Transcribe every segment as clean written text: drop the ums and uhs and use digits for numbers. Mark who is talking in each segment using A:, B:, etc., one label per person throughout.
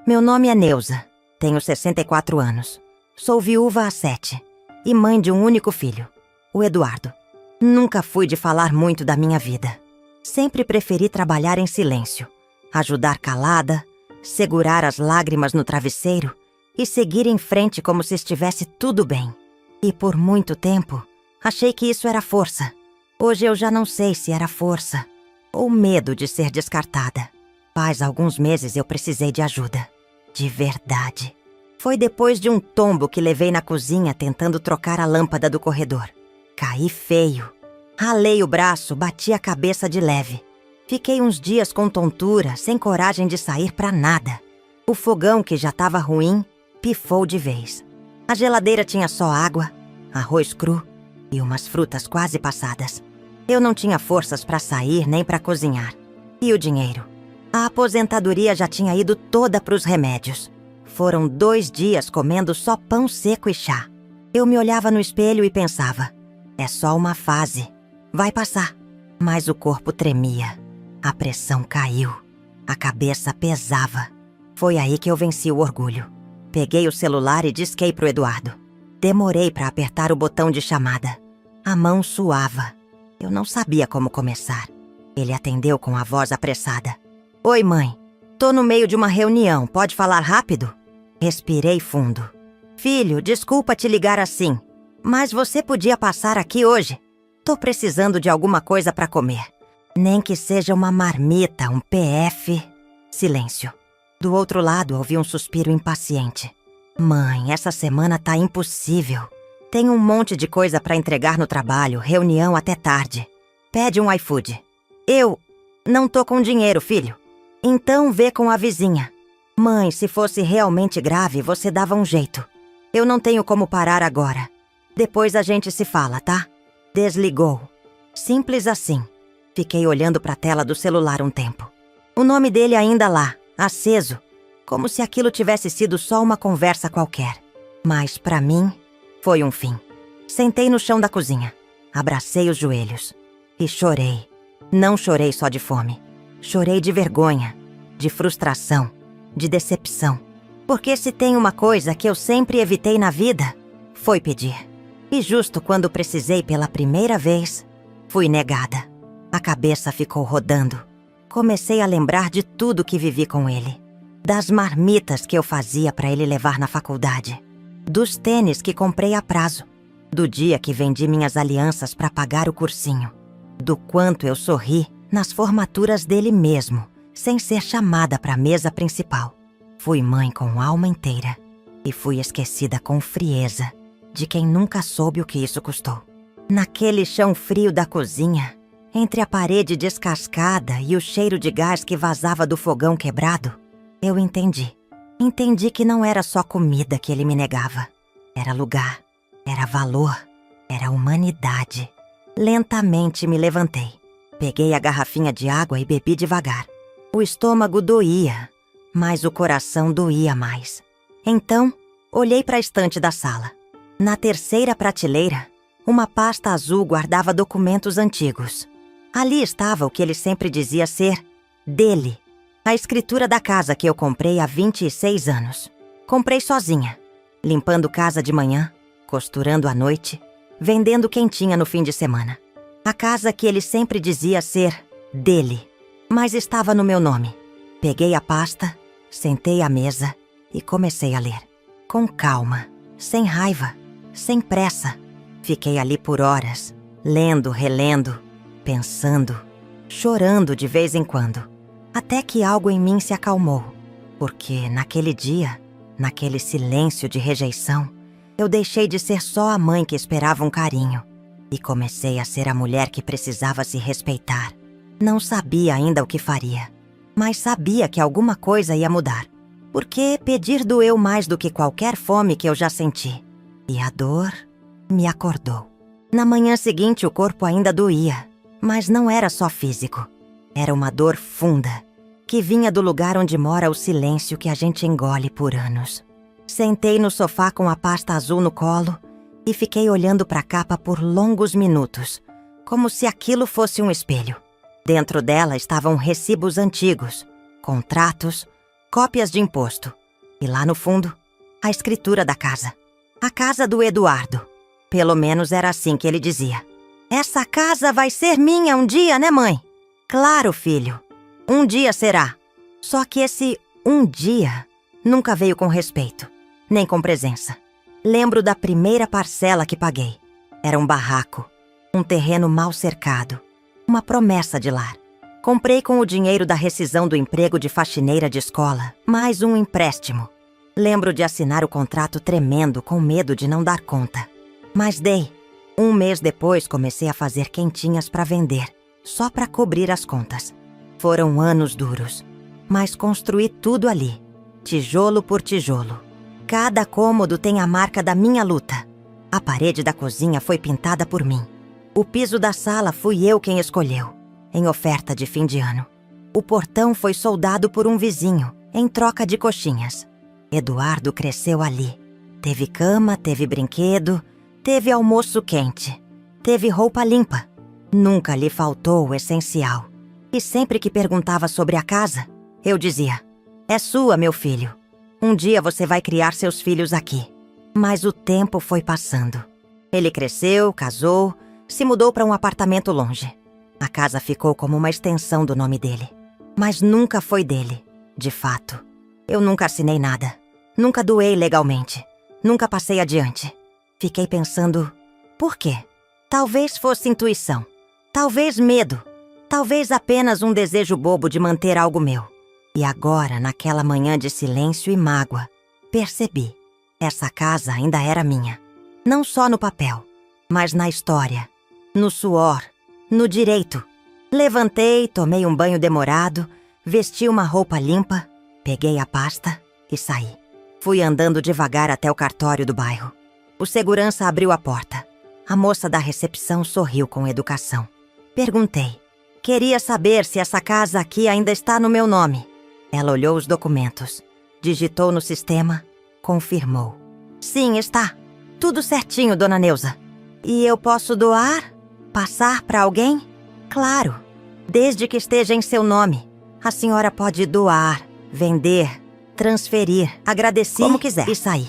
A: Meu nome é Neuza, tenho 64 anos. Sou viúva há 7 e mãe de um único filho, o Eduardo. Nunca fui de falar muito da minha vida. Sempre preferi trabalhar em silêncio, ajudar calada, segurar as lágrimas no travesseiro e seguir em frente como se estivesse tudo bem. E por muito tempo, achei que isso era força. Hoje eu já não sei se era força ou medo de ser descartada. Faz alguns meses eu precisei de ajuda. De verdade. Foi depois de um tombo que levei na cozinha tentando trocar a lâmpada do corredor. Caí feio. Ralei o braço, bati a cabeça de leve. Fiquei uns dias com tontura, sem coragem de sair pra nada. O fogão, que já estava ruim, pifou de vez. A geladeira tinha só água, arroz cru e umas frutas quase passadas. Eu não tinha forças pra sair nem pra cozinhar. E o dinheiro? A aposentadoria já tinha ido toda pros remédios. Foram 2 dias comendo só pão seco e chá. Eu me olhava no espelho e pensava, é só uma fase, vai passar. Mas o corpo tremia, a pressão caiu, a cabeça pesava. Foi aí que eu venci o orgulho. Peguei o celular e disquei pro Eduardo. Demorei pra apertar o botão de chamada. A mão suava. Eu não sabia como começar. Ele atendeu com a voz apressada. Oi, mãe. Tô no meio de uma reunião, pode falar rápido? Respirei fundo. Filho, desculpa te ligar assim, mas você podia passar aqui hoje? Tô precisando de alguma coisa pra comer. Nem que seja uma marmita, um PF. Silêncio. Do outro lado, ouvi um suspiro impaciente. Mãe, essa semana tá impossível. Tenho um monte de coisa pra entregar no trabalho, reunião até tarde. Pede um iFood. Eu não tô com dinheiro, filho. Então vê com a vizinha. Mãe, se fosse realmente grave, você dava um jeito. Eu não tenho como parar agora. Depois a gente se fala, tá? Desligou. Simples assim. Fiquei olhando pra tela do celular um tempo. O nome dele ainda lá, aceso, como se aquilo tivesse sido só uma conversa qualquer. Mas pra mim, foi um fim. Sentei no chão da cozinha, abracei os joelhos e chorei. Não chorei só de fome. Chorei de vergonha, de frustração, de decepção. Porque se tem uma coisa que eu sempre evitei na vida, foi pedir. E justo quando precisei pela primeira vez, fui negada. A cabeça ficou rodando. Comecei a lembrar de tudo que vivi com ele. Das marmitas que eu fazia para ele levar na faculdade. Dos tênis que comprei a prazo. Do dia que vendi minhas alianças para pagar o cursinho. Do quanto eu sorri nas formaturas dele mesmo, sem ser chamada para a mesa principal. Fui mãe com alma inteira e fui esquecida com frieza de quem nunca soube o que isso custou. Naquele chão frio da cozinha, entre a parede descascada e o cheiro de gás que vazava do fogão quebrado, eu entendi. Entendi que não era só comida que ele me negava. Era lugar, era valor, era humanidade. Lentamente me levantei. Peguei a garrafinha de água e bebi devagar. O estômago doía, mas o coração doía mais. Então, olhei para a estante da sala. Na terceira prateleira, uma pasta azul guardava documentos antigos. Ali estava o que ele sempre dizia ser dele. A escritura da casa que eu comprei há 26 anos. Comprei sozinha, limpando casa de manhã, costurando à noite, vendendo quentinha no fim de semana. A casa que ele sempre dizia ser dele, mas estava no meu nome. Peguei a pasta, sentei à mesa e comecei a ler. Com calma, sem raiva, sem pressa. Fiquei ali por horas, lendo, relendo, pensando, chorando de vez em quando. Até que algo em mim se acalmou, porque naquele dia, naquele silêncio de rejeição, eu deixei de ser só a mãe que esperava um carinho e comecei a ser a mulher que precisava se respeitar. Não sabia ainda o que faria, mas sabia que alguma coisa ia mudar, porque pedir doeu mais do que qualquer fome que eu já senti. E a dor me acordou. Na manhã seguinte o corpo ainda doía, mas não era só físico. Era uma dor funda, que vinha do lugar onde mora o silêncio que a gente engole por anos. Sentei no sofá com a pasta azul no colo e fiquei olhando para a capa por longos minutos, como se aquilo fosse um espelho. Dentro dela estavam recibos antigos, contratos, cópias de imposto. E lá no fundo, a escritura da casa. A casa do Eduardo. Pelo menos era assim que ele dizia. Essa casa vai ser minha um dia, né, mãe? Claro, filho. Um dia será. Só que esse um dia nunca veio com respeito, nem com presença. Lembro da primeira parcela que paguei. Era um barraco, um terreno mal cercado, uma promessa de lar. Comprei com o dinheiro da rescisão do emprego de faxineira de escola, mais um empréstimo. Lembro de assinar o contrato tremendo, com medo de não dar conta. Mas dei. Um mês depois comecei a fazer quentinhas para vender, só para cobrir as contas. Foram anos duros, mas construí tudo ali, tijolo por tijolo. Cada cômodo tem a marca da minha luta. A parede da cozinha foi pintada por mim. O piso da sala fui eu quem escolheu, em oferta de fim de ano. O portão foi soldado por um vizinho, em troca de coxinhas. Eduardo cresceu ali. Teve cama, teve brinquedo, teve almoço quente, teve roupa limpa. Nunca lhe faltou o essencial. E sempre que perguntava sobre a casa, eu dizia: é sua, meu filho. Um dia você vai criar seus filhos aqui. Mas o tempo foi passando. Ele cresceu, casou, se mudou para um apartamento longe. A casa ficou como uma extensão do nome dele. Mas nunca foi dele, de fato. Eu nunca assinei nada. Nunca doei legalmente. Nunca passei adiante. Fiquei pensando, por quê? Talvez fosse intuição. Talvez medo. Talvez apenas um desejo bobo de manter algo meu. E agora, naquela manhã de silêncio e mágoa, percebi. Essa casa ainda era minha. Não só no papel, mas na história, no suor, no direito. Levantei, tomei um banho demorado, vesti uma roupa limpa, peguei a pasta e saí. Fui andando devagar até o cartório do bairro. O segurança abriu a porta. A moça da recepção sorriu com educação. Perguntei. Queria saber se essa casa aqui ainda está no meu nome. Ela olhou os documentos, digitou no sistema, confirmou. Sim, está. Tudo certinho, dona Neuza. E eu posso doar? Passar para alguém? Claro. Desde que esteja em seu nome. A senhora pode doar, vender, transferir, agradecer, como quiser. E saí.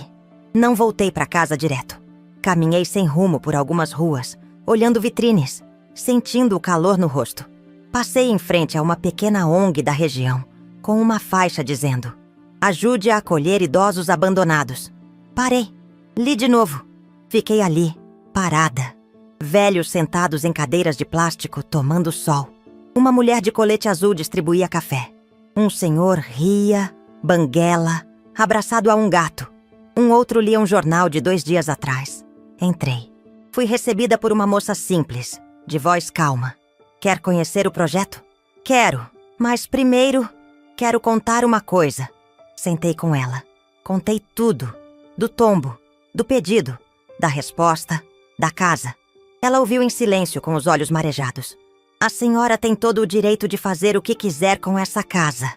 A: Não voltei para casa direto. Caminhei sem rumo por algumas ruas, olhando vitrines, sentindo o calor no rosto. Passei em frente a uma pequena ONG da região, com uma faixa dizendo: ajude a acolher idosos abandonados. Parei. Li de novo. Fiquei ali, parada. Velhos sentados em cadeiras de plástico, tomando sol. Uma mulher de colete azul distribuía café. Um senhor ria, banguela, abraçado a um gato. Um outro lia um jornal de 2 dias atrás. Entrei. Fui recebida por uma moça simples, de voz calma. Quer conhecer o projeto? Quero, mas primeiro quero contar uma coisa. Sentei com ela. Contei tudo. Do tombo, do pedido, da resposta, da casa. Ela ouviu em silêncio com os olhos marejados. A senhora tem todo o direito de fazer o que quiser com essa casa,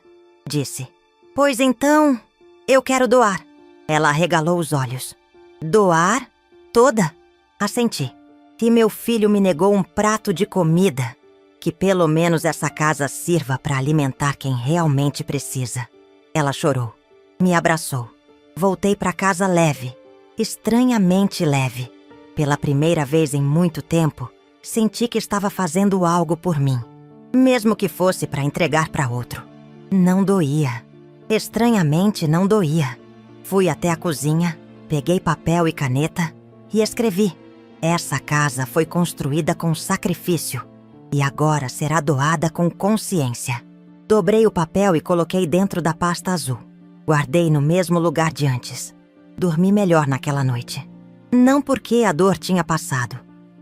A: disse. Pois então, eu quero doar. Ela arregalou os olhos. Doar? Toda? Assenti. E meu filho me negou um prato de comida. Que pelo menos essa casa sirva para alimentar quem realmente precisa. Ela chorou. Me abraçou. Voltei para casa leve. Estranhamente leve. Pela primeira vez em muito tempo, senti que estava fazendo algo por mim. Mesmo que fosse para entregar para outro. Não doía. Estranhamente não doía. Fui até a cozinha, peguei papel e caneta e escrevi. Essa casa foi construída com sacrifício e agora será doada com consciência. Dobrei o papel e coloquei dentro da pasta azul. Guardei no mesmo lugar de antes. Dormi melhor naquela noite. Não porque a dor tinha passado,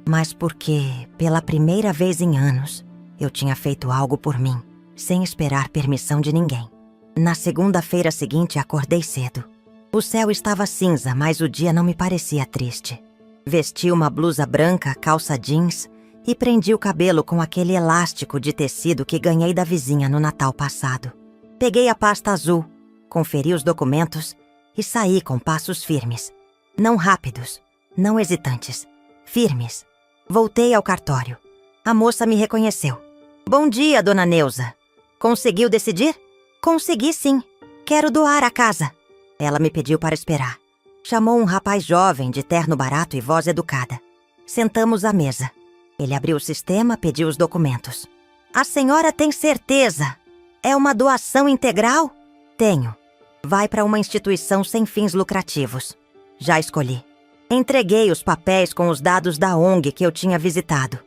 A: mas porque, pela primeira vez em anos, eu tinha feito algo por mim, sem esperar permissão de ninguém. Na segunda-feira seguinte, acordei cedo. O céu estava cinza, mas o dia não me parecia triste. Vesti uma blusa branca, calça jeans e prendi o cabelo com aquele elástico de tecido que ganhei da vizinha no Natal passado. Peguei a pasta azul, conferi os documentos e saí com passos firmes. Não rápidos, não hesitantes, firmes. Voltei ao cartório. A moça me reconheceu. Bom dia, dona Neuza. Conseguiu decidir? Consegui sim. Quero doar a casa. Ela me pediu para esperar. Chamou um rapaz jovem, de terno barato e voz educada. Sentamos à mesa. Ele abriu o sistema, pediu os documentos. A senhora tem certeza? É uma doação integral? Tenho. Vai para uma instituição sem fins lucrativos. Já escolhi. Entreguei os papéis com os dados da ONG que eu tinha visitado.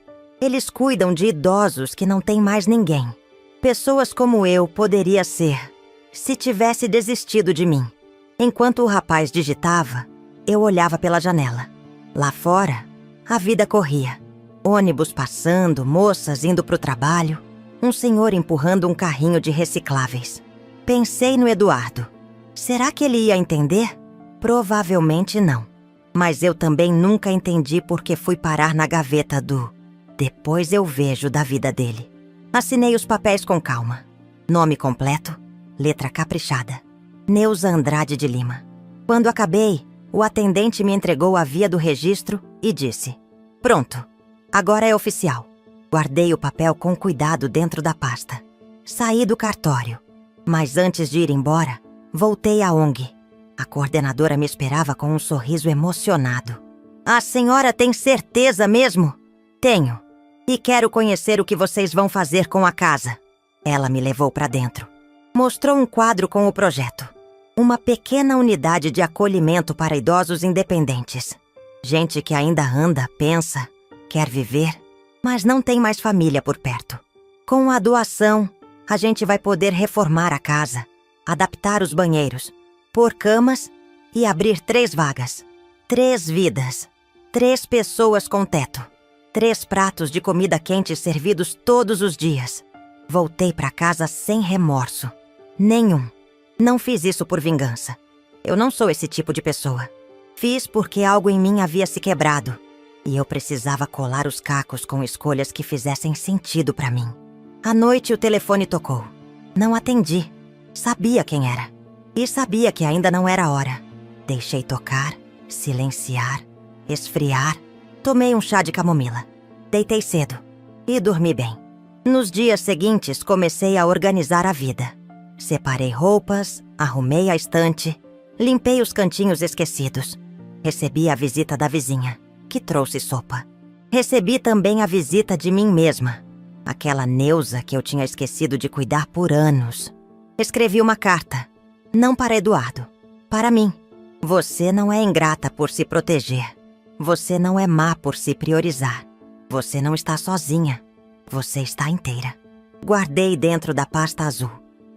A: Eles cuidam de idosos que não têm mais ninguém. Pessoas como eu poderia ser, se tivesse desistido de mim. Enquanto o rapaz digitava, eu olhava pela janela. Lá fora, a vida corria. Ônibus passando, moças indo para o trabalho, um senhor empurrando um carrinho de recicláveis. Pensei no Eduardo. Será que ele ia entender? Provavelmente não. Mas eu também nunca entendi por que fui parar na gaveta do "depois eu vejo" da vida dele. Assinei os papéis com calma. Nome completo, letra caprichada. Neuza Andrade de Lima. Quando acabei, o atendente me entregou a via do registro e disse: "Pronto, agora é oficial." Guardei o papel com cuidado dentro da pasta. Saí do cartório, mas antes de ir embora, voltei à ONG. A coordenadora me esperava com um sorriso emocionado. "A senhora tem certeza mesmo?" "Tenho. E quero conhecer o que vocês vão fazer com a casa." Ela me levou para dentro. Mostrou um quadro com o projeto. Uma pequena unidade de acolhimento para idosos independentes. Gente que ainda anda, pensa, quer viver, mas não tem mais família por perto. Com a doação, a gente vai poder reformar a casa, adaptar os banheiros, pôr camas e abrir 3 vagas. 3 vidas. 3 pessoas com teto. 3 pratos de comida quente servidos todos os dias. Voltei para casa sem remorso. Nenhum. Não fiz isso por vingança. Eu não sou esse tipo de pessoa. Fiz porque algo em mim havia se quebrado. E eu precisava colar os cacos com escolhas que fizessem sentido para mim. À noite o telefone tocou. Não atendi. Sabia quem era. E sabia que ainda não era hora. Deixei tocar, silenciar, esfriar. Tomei um chá de camomila. Deitei cedo. E dormi bem. Nos dias seguintes, comecei a organizar a vida. Separei roupas, arrumei a estante, limpei os cantinhos esquecidos. Recebi a visita da vizinha, que trouxe sopa. Recebi também a visita de mim mesma, aquela Neuza que eu tinha esquecido de cuidar por anos. Escrevi uma carta, não para Eduardo, para mim. Você não é ingrata por se proteger. Você não é má por se priorizar. Você não está sozinha. Você está inteira. Guardei dentro da pasta azul.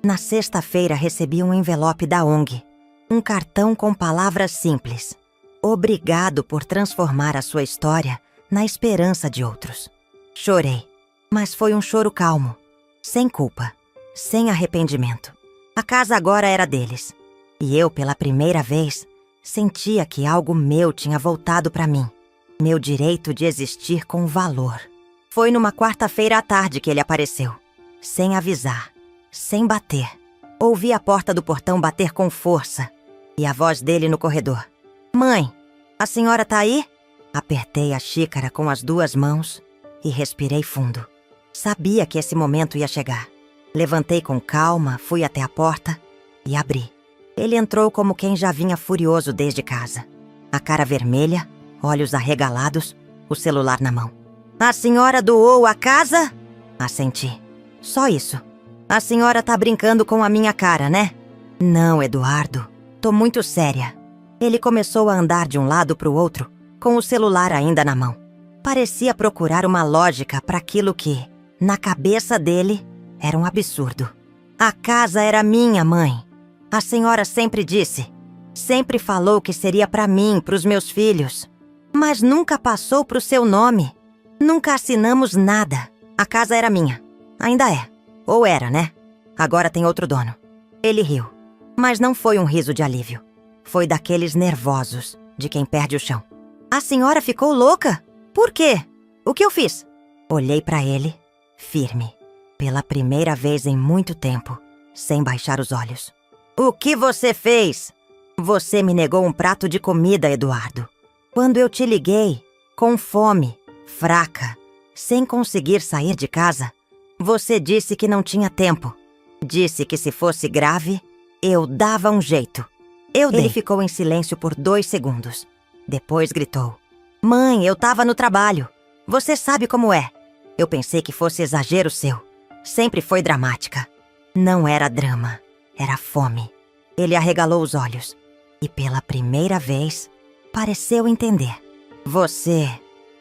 A: Na sexta-feira recebi um envelope da ONG. Um cartão com palavras simples. Obrigado por transformar a sua história na esperança de outros. Chorei, mas foi um choro calmo, sem culpa, sem arrependimento. A casa agora era deles. E eu, pela primeira vez, sentia que algo meu tinha voltado para mim. Meu direito de existir com valor. Foi numa quarta-feira à tarde que ele apareceu. Sem avisar, sem bater. Ouvi a porta do portão bater com força. E a voz dele no corredor. "Mãe, a senhora tá aí?" Apertei a xícara com as 2 mãos e respirei fundo. Sabia que esse momento ia chegar. Levantei com calma, fui até a porta e abri. Ele entrou como quem já vinha furioso desde casa. A cara vermelha, olhos arregalados, o celular na mão. "A senhora doou a casa?" Assenti. "Só isso. A senhora tá brincando com a minha cara, né?" "Não, Eduardo. Tô muito séria." Ele começou a andar de um lado pro outro, com o celular ainda na mão. Parecia procurar uma lógica para aquilo que, na cabeça dele, era um absurdo. "A casa era minha, mãe. A senhora sempre disse. Sempre falou que seria para mim, pros meus filhos. Mas nunca passou pro seu nome. Nunca assinamos nada. A casa era minha. Ainda é. Ou era, né? Agora tem outro dono." Ele riu. Mas não foi um riso de alívio. Foi daqueles nervosos, de quem perde o chão. "A senhora ficou louca? Por quê? O que eu fiz?" Olhei para ele, firme. Pela primeira vez em muito tempo, sem baixar os olhos. "O que você fez?" "Você me negou um prato de comida, Eduardo. Quando eu te liguei, com fome, fraca, sem conseguir sair de casa, você disse que não tinha tempo. Disse que se fosse grave, Eu dava um jeito. Ele ficou em silêncio por 2 segundos. Depois gritou: Mãe, eu tava no trabalho. Você sabe como é. Eu pensei que fosse exagero seu. Sempre foi dramática. Não era drama, era fome. Ele arregalou os olhos. E pela primeira vez, pareceu entender. Você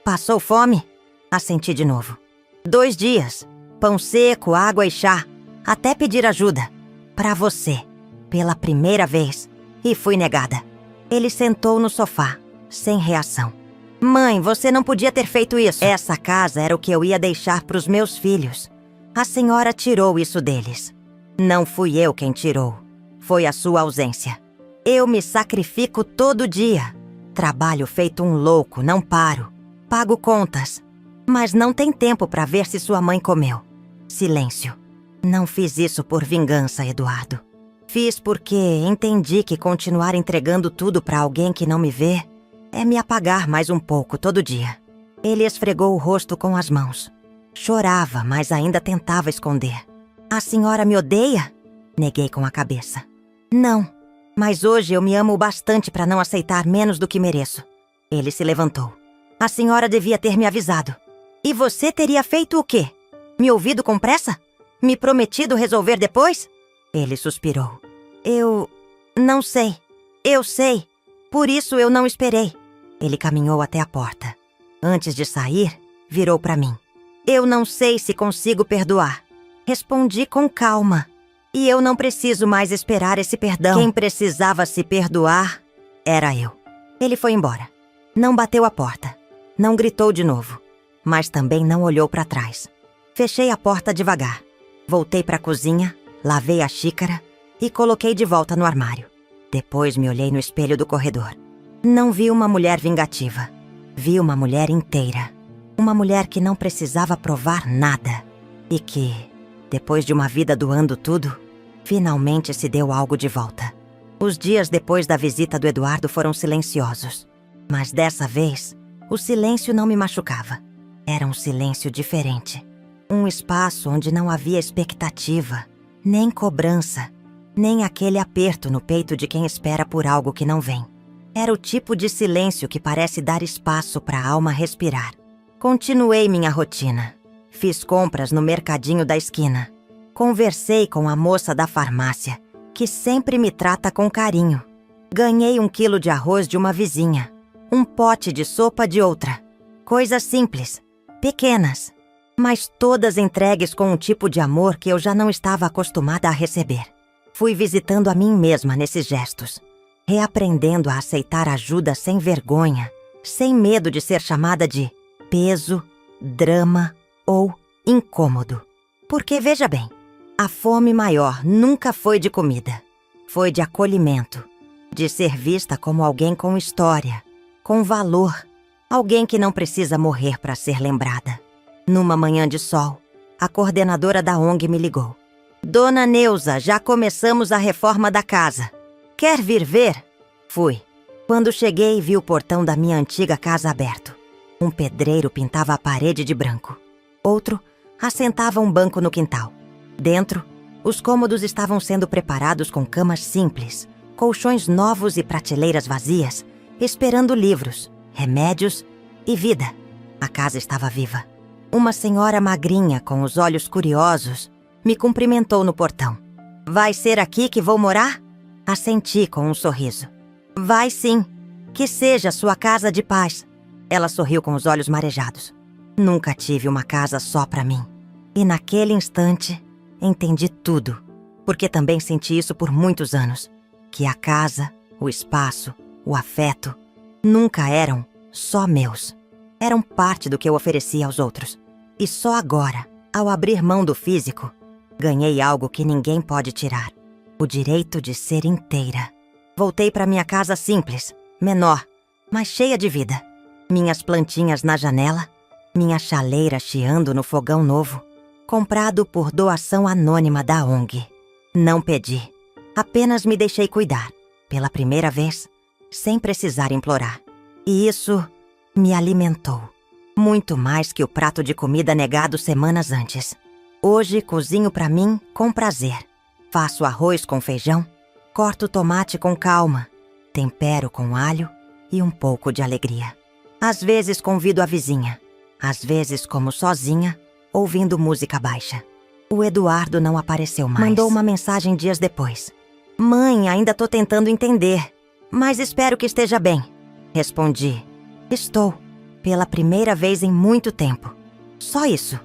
A: passou fome? Assenti de novo. 2 dias. Pão seco, água e chá. Até pedir ajuda. Pra você. Pela primeira vez. E fui negada. Ele sentou no sofá, sem reação. Mãe, você não podia ter feito isso. Essa casa era o que eu ia deixar pros meus filhos. A senhora tirou isso deles. Não fui eu quem tirou. Foi a sua ausência. Eu me sacrifico todo dia. Trabalho feito um louco, não paro. Pago contas. Mas não tem tempo pra ver se sua mãe comeu. Silêncio. Não fiz isso por vingança, Eduardo. Fiz porque entendi que continuar entregando tudo pra alguém que não me vê é me apagar mais um pouco todo dia. Ele esfregou o rosto com as mãos. Chorava, mas ainda tentava esconder. A senhora me odeia? Neguei com a cabeça. Não, mas hoje eu me amo bastante pra não aceitar menos do que mereço. Ele se levantou. A senhora devia ter me avisado. E você teria feito o quê? Me ouvido com pressa? Me prometido resolver depois? Ele suspirou. Eu não sei. Eu sei. Por isso eu não esperei. Ele caminhou até a porta. Antes de sair, virou para mim. Eu não sei se consigo perdoar. Respondi com calma. E eu não preciso mais esperar esse perdão. Quem precisava se perdoar era eu. Ele foi embora. Não bateu a porta. Não gritou de novo. Mas também não olhou para trás. Fechei a porta devagar. Voltei para a cozinha, lavei a xícara e coloquei de volta no armário. Depois me olhei no espelho do corredor. Não vi uma mulher vingativa. Vi uma mulher inteira. Uma mulher que não precisava provar nada. E que, depois de uma vida doando tudo, finalmente se deu algo de volta. Os dias depois da visita do Eduardo foram silenciosos. Mas dessa vez, o silêncio não me machucava. Era um silêncio diferente. Um espaço onde não havia expectativa, nem cobrança, nem aquele aperto no peito de quem espera por algo que não vem. Era o tipo de silêncio que parece dar espaço para a alma respirar. Continuei minha rotina. Fiz compras no mercadinho da esquina. Conversei com a moça da farmácia, que sempre me trata com carinho. Ganhei 1 quilo de arroz de uma vizinha, um pote de sopa de outra. Coisas simples, pequenas, mas todas entregues com um tipo de amor que eu já não estava acostumada a receber. Fui visitando a mim mesma nesses gestos, reaprendendo a aceitar ajuda sem vergonha, sem medo de ser chamada de peso, drama ou incômodo. Porque, veja bem, a fome maior nunca foi de comida. Foi de acolhimento, de ser vista como alguém com história, com valor, alguém que não precisa morrer para ser lembrada. Numa manhã de sol, a coordenadora da ONG me ligou. Dona Neuza, já começamos a reforma da casa. Quer vir ver? Fui. Quando cheguei, vi o portão da minha antiga casa aberto. Um pedreiro pintava a parede de branco. Outro assentava um banco no quintal. Dentro, os cômodos estavam sendo preparados com camas simples, colchões novos e prateleiras vazias, esperando livros, remédios e vida. A casa estava viva. Uma senhora magrinha, com os olhos curiosos, me cumprimentou no portão. Vai ser aqui que vou morar? Assenti com um sorriso. Vai sim. Que seja sua casa de paz. Ela sorriu com os olhos marejados. Nunca tive uma casa só para mim. E naquele instante, entendi tudo. Porque também senti isso por muitos anos. Que a casa, o espaço, o afeto, nunca eram só meus. Eram parte do que eu oferecia aos outros. E só agora, ao abrir mão do físico, ganhei algo que ninguém pode tirar. O direito de ser inteira. Voltei para minha casa simples, menor, mas cheia de vida. Minhas plantinhas na janela, minha chaleira chiando no fogão novo, comprado por doação anônima da ONG. Não pedi, apenas me deixei cuidar, pela primeira vez, sem precisar implorar. E isso me alimentou, muito mais que o prato de comida negado semanas antes. Hoje cozinho para mim com prazer. Faço arroz com feijão Corto o tomate com calma, tempero com alho e um pouco de alegria. Às vezes convido a vizinha, às vezes como sozinha, ouvindo música baixa. O Eduardo não apareceu mais. Mandou uma mensagem dias depois. Mãe, ainda tô tentando entender, mas espero que esteja bem. Respondi. Estou, pela primeira vez em muito tempo. Só isso.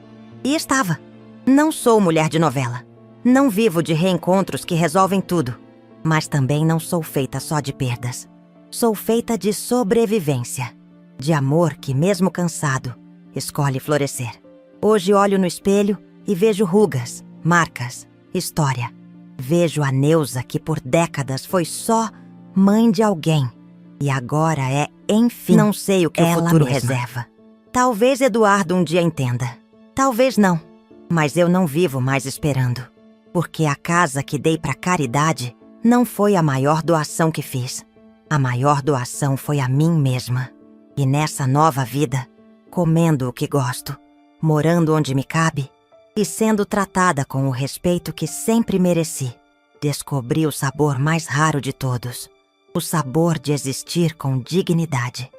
A: E estava. Não sou mulher de novela. Não vivo de reencontros que resolvem tudo. Mas também não sou feita só de perdas. Sou feita de sobrevivência. De amor que, mesmo cansado, escolhe florescer. Hoje olho no espelho e vejo rugas, marcas, história. Vejo a Neuza que por décadas foi só mãe de alguém. E agora é, enfim, não sei o que o futuro reserva. Talvez Eduardo um dia entenda. Talvez não. Mas eu não vivo mais esperando. Porque a casa que dei para caridade não foi a maior doação que fiz. A maior doação foi a mim mesma. E nessa nova vida, comendo o que gosto, morando onde me cabe e sendo tratada com o respeito que sempre mereci, descobri o sabor mais raro de todos. O sabor de existir com dignidade.